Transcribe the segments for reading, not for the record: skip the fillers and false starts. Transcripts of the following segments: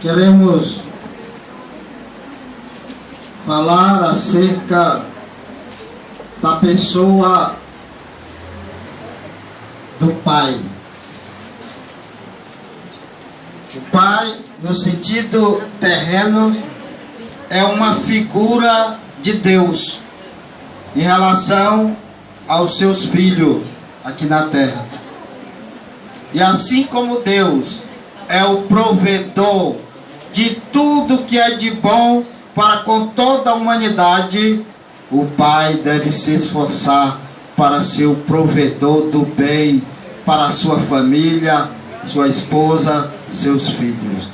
queremos falar acerca da pessoa do Pai. O Pai, no sentido terreno, é uma figura de Deus em relação aos seus filhos aqui na terra. E assim como Deus é o provedor de tudo que é de bom para com toda a humanidade, o Pai deve se esforçar para ser o provedor do bem para a sua família, sua esposa, seus filhos.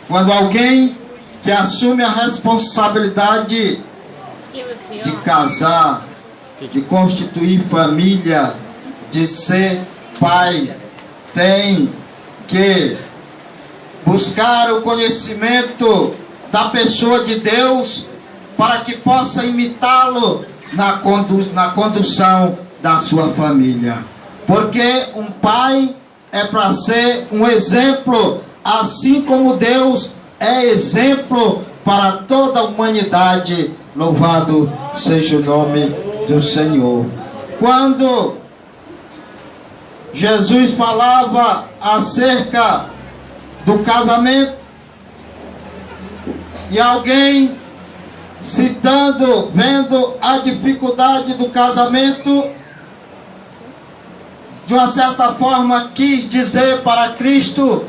Quando alguém que assume a responsabilidade de casar, de constituir família, de ser pai, tem que buscar o conhecimento da pessoa de Deus para que possa imitá-lo na condução da sua família. Porque um pai é para ser um exemplo, assim como Deus é exemplo para toda a humanidade. Louvado seja o nome do Senhor. Quando Jesus falava acerca do casamento, e alguém citando, vendo a dificuldade do casamento, de uma certa forma quis dizer para Cristo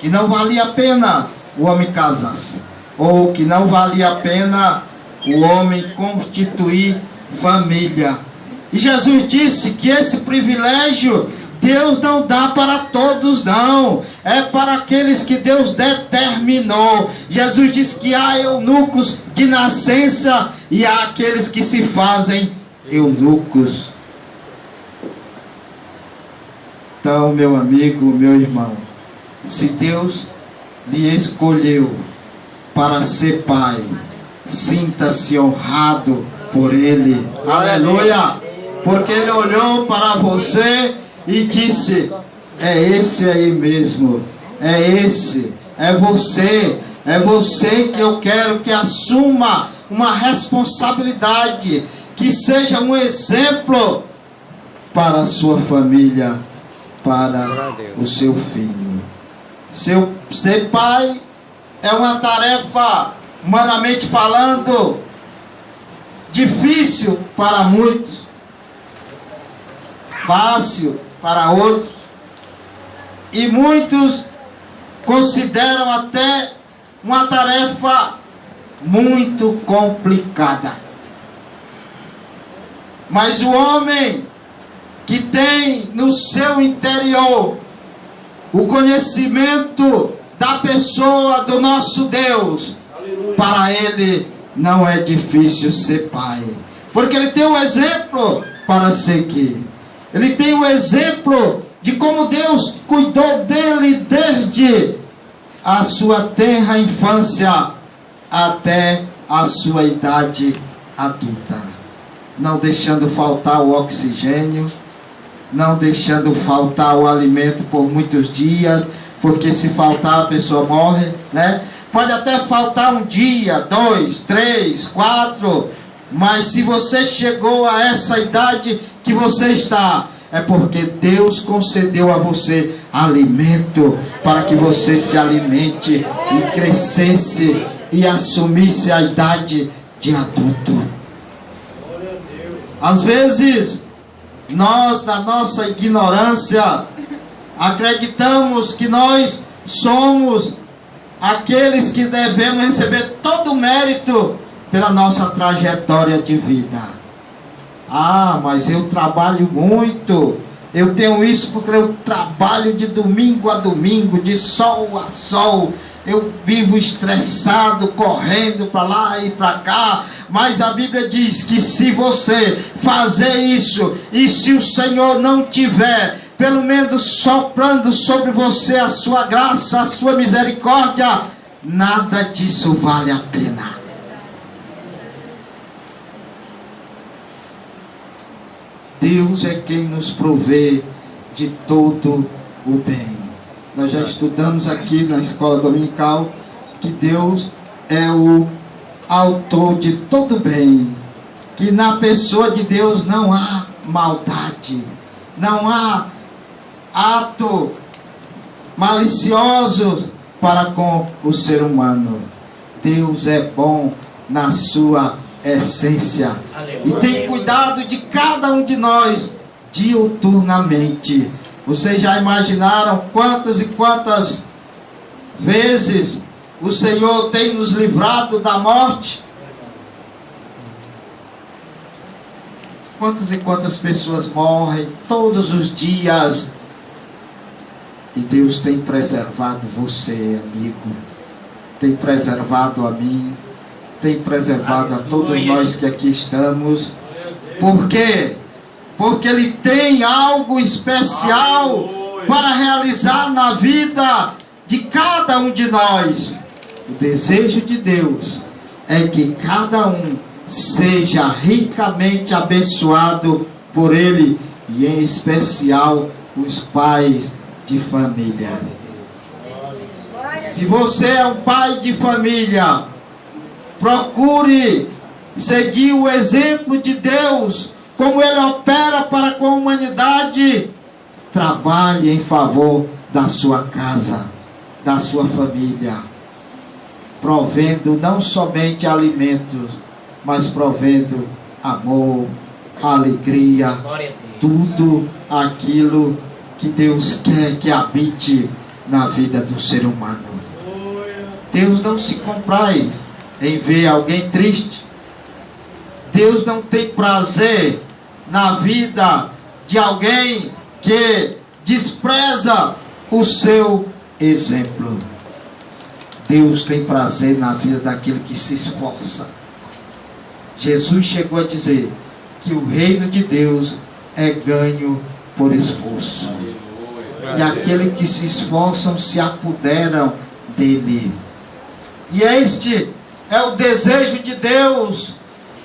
que não valia a pena o homem casar-se, ou que não valia a pena o homem constituir família. E Jesus disse que esse privilégio Deus não dá para todos, não. É para aqueles que Deus determinou. Jesus disse que há eunucos de nascença e há aqueles que se fazem eunucos. Então, meu amigo, meu irmão, se Deus lhe escolheu para ser pai, sinta-se honrado por Ele. Aleluia! Porque Ele olhou para você e disse: é esse aí mesmo, é esse, é você que eu quero que assuma uma responsabilidade, que seja um exemplo para a sua família, para o seu filho. Ser pai é uma tarefa, humanamente falando, difícil para muitos, fácil para outros, e muitos consideram até uma tarefa muito complicada. Mas o homem que tem no seu interior o conhecimento da pessoa do nosso Deus, aleluia, para ele não é difícil ser pai, porque ele tem um exemplo para seguir. Ele tem o exemplo de como Deus cuidou dele desde a sua tenra infância até a sua idade adulta, não deixando faltar o oxigênio, não deixando faltar o alimento por muitos dias, porque se faltar a pessoa morre, né? Pode até faltar um dia, 2, 3, 4, mas se você chegou a essa idade que você está, é porque Deus concedeu a você alimento para que você se alimente e crescesse e assumisse a idade de adulto. Às vezes, nós, na nossa ignorância, acreditamos que nós somos aqueles que devemos receber todo o mérito pela nossa trajetória de vida. Ah, mas eu trabalho muito, eu tenho isso porque eu trabalho de domingo a domingo, de sol a sol, eu vivo estressado, correndo para lá e para cá. Mas a Bíblia diz que se você fazer isso, e se o Senhor não tiver pelo menos soprando sobre você a sua graça, a sua misericórdia, nada disso vale a pena. Deus é quem nos provê de todo o bem. Nós já estudamos aqui na escola dominical que Deus é o autor de todo bem, que na pessoa de Deus não há maldade, não há ato malicioso para com o ser humano. Deus é bom na sua essência e tem cuidado de cada um de nós diuturnamente. Vocês já imaginaram quantas e quantas vezes o Senhor tem nos livrado da morte? Quantas e quantas pessoas morrem todos os dias? E Deus tem preservado você, amigo. Tem preservado a mim. Tem preservado a todos nós que aqui estamos. Por quê? Porque Ele tem algo especial para realizar na vida de cada um de nós. O desejo de Deus é que cada um seja ricamente abençoado por Ele, e em especial os pais de família. Se você é um pai de família, procure seguir o exemplo de Deus, como Ele opera para com a humanidade. Trabalhe em favor da sua casa, da sua família, provendo não somente alimentos, mas provendo amor, alegria, tudo aquilo que Deus quer que habite na vida do ser humano. Deus não se compraz em ver alguém triste. Deus não tem prazer na vida de alguém que despreza o seu exemplo. Deus tem prazer na vida daquele que se esforça. Jesus chegou a dizer que o reino de Deus é ganho por esforço. E aqueles que se esforçam se apoderam dele. E este é o desejo de Deus,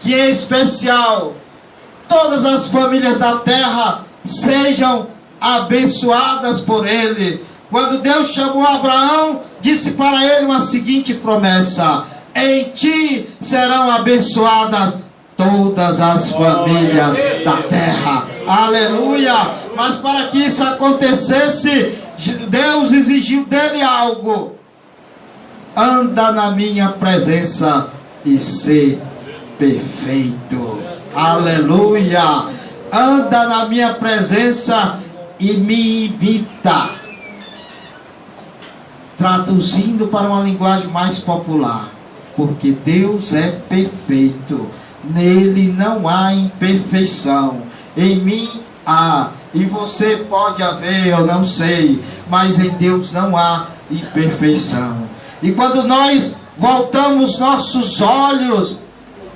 que em especial todas as famílias da terra sejam abençoadas por Ele. Quando Deus chamou Abraão, disse para ele uma seguinte promessa: em ti serão abençoadas todas as famílias da terra. Aleluia! Mas para que isso acontecesse, Deus exigiu dele algo: anda na minha presença e ser perfeito. Aleluia! Anda na minha presença e me imita. Traduzindo para uma linguagem mais popular, porque Deus é perfeito, nele não há imperfeição. Em mim há, e você pode haver, eu não sei, mas em Deus não há imperfeição. E quando nós voltamos nossos olhos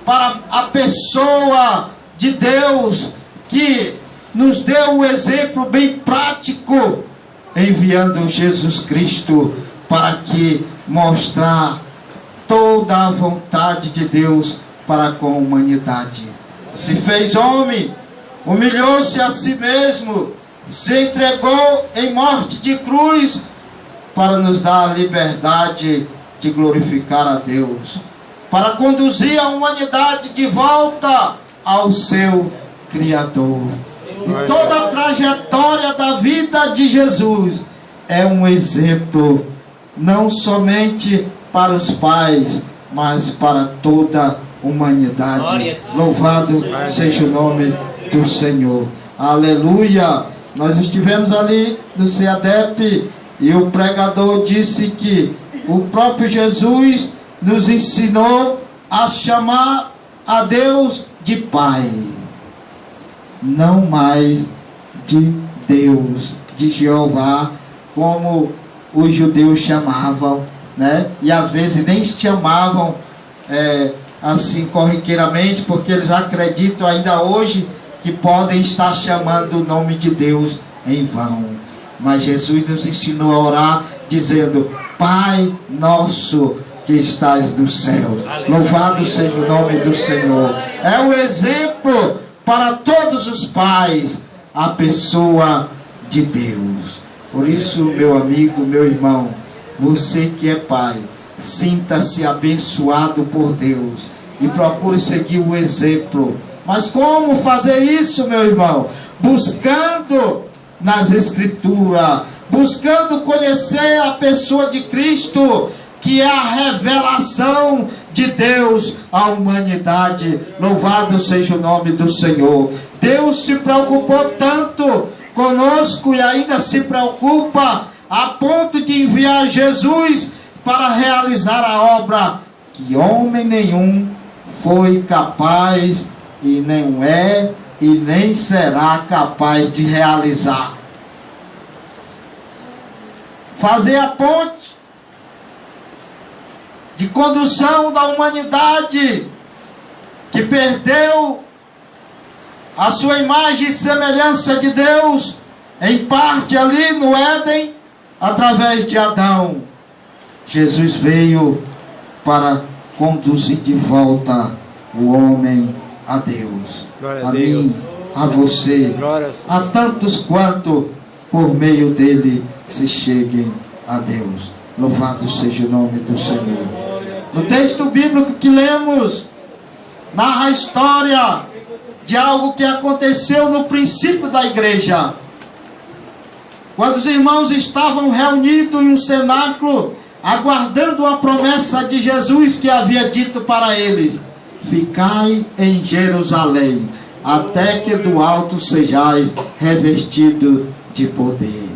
para a pessoa de Deus, que nos deu um exemplo bem prático, enviando Jesus Cristo para que mostrar toda a vontade de Deus para com a humanidade. Se fez homem, humilhou-se a si mesmo, se entregou em morte de cruz para nos dar a liberdade de glorificar a Deus, para conduzir a humanidade de volta ao seu Criador. E toda a trajetória da vida de Jesus é um exemplo, não somente para os pais, mas para toda a humanidade. Louvado seja o nome do Senhor. Aleluia! Nós estivemos ali no CEADEP e o pregador disse que o próprio Jesus nos ensinou a chamar a Deus de Pai, não mais de Deus, de Jeová, como os judeus chamavam, né? E às vezes nem chamavam assim corriqueiramente, porque eles acreditam ainda hoje que podem estar chamando o nome de Deus em vão. Mas Jesus nos ensinou a orar dizendo: Pai nosso que estás no céu, louvado seja o nome do Senhor. É um exemplo para todos os pais, a pessoa de Deus. Por isso, meu amigo, meu irmão, você que é pai, sinta-se abençoado por Deus e procure seguir o exemplo. Mas como fazer isso, meu irmão? Buscando nas Escrituras, buscando conhecer a pessoa de Cristo, que é a revelação de Deus à humanidade. Louvado seja o nome do Senhor. Deus se preocupou tanto conosco e ainda se preocupa a ponto de enviar Jesus para realizar a obra que homem nenhum foi capaz e não é e nem será capaz de realizar. Fazer a ponte de condução da humanidade que perdeu a sua imagem e semelhança de Deus, em parte ali no Éden, através de Adão. Jesus veio para conduzir de volta o homem a Deus. Glória a mim, a você, a tantos quanto por meio dele se cheguem a Deus. Louvado seja o nome do Senhor. No texto bíblico que lemos, narra a história de algo que aconteceu no princípio da igreja. Quando os irmãos estavam reunidos em um cenáculo, aguardando a promessa de Jesus que havia dito para eles: ficai em Jerusalém, até que do alto sejais revestido de poder.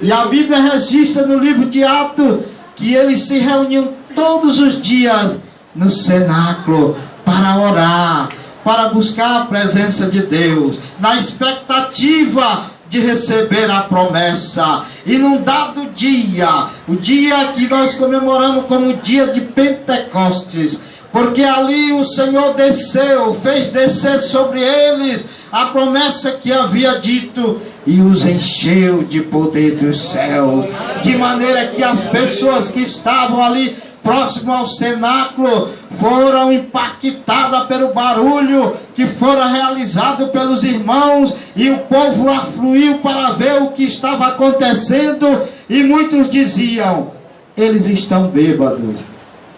E a Bíblia registra no livro de Atos que eles se reuniam todos os dias no cenáculo para orar, para buscar a presença de Deus, na expectativa de receber a promessa. E num dado dia, o dia que nós comemoramos como o dia de Pentecostes, porque ali o Senhor desceu, fez descer sobre eles a promessa que havia dito, e os encheu de poder dos céus, de maneira que as pessoas que estavam ali próximo ao cenáculo foram impactadas pelo barulho que fora realizado pelos irmãos, e o povo afluiu para ver o que estava acontecendo, e muitos diziam: eles estão bêbados,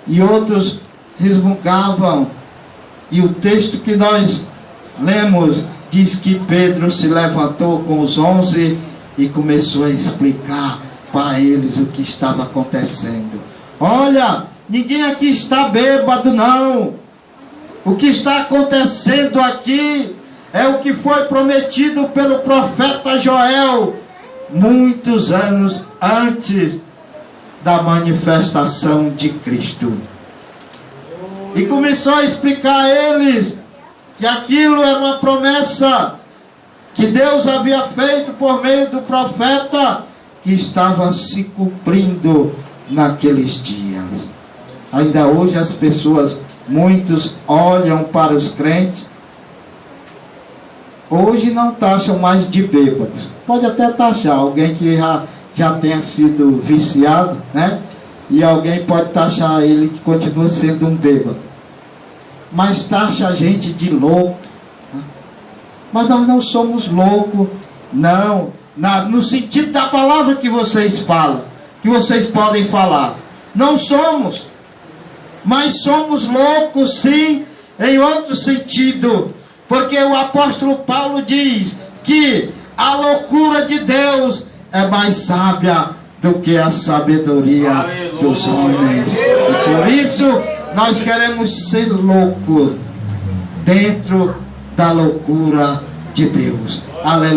e outros resmungavam. E o texto que nós lemos diz que Pedro se levantou com os 11 e começou a explicar para eles o que estava acontecendo. Olha, ninguém aqui está bêbado, não. O que está acontecendo aqui é o que foi prometido pelo profeta Joel muitos anos antes da manifestação de Cristo. E começou a explicar a eles que aquilo era uma promessa que Deus havia feito por meio do profeta, que estava se cumprindo naqueles dias. Ainda hoje as pessoas, muitos olham para os crentes, hoje não taxam mais de bêbados. Pode até taxar alguém que já tenha sido viciado, né? E alguém pode taxar ele que continua sendo um bêbado. Mas taxa a gente de louco. Mas nós não somos loucos, não. No sentido da palavra que vocês falam, que vocês podem falar. Não somos. Mas somos loucos, sim, em outro sentido. Porque o apóstolo Paulo diz que a loucura de Deus é mais sábia do que a sabedoria dos homens. E por isso nós queremos ser loucos dentro da loucura de Deus. Aleluia.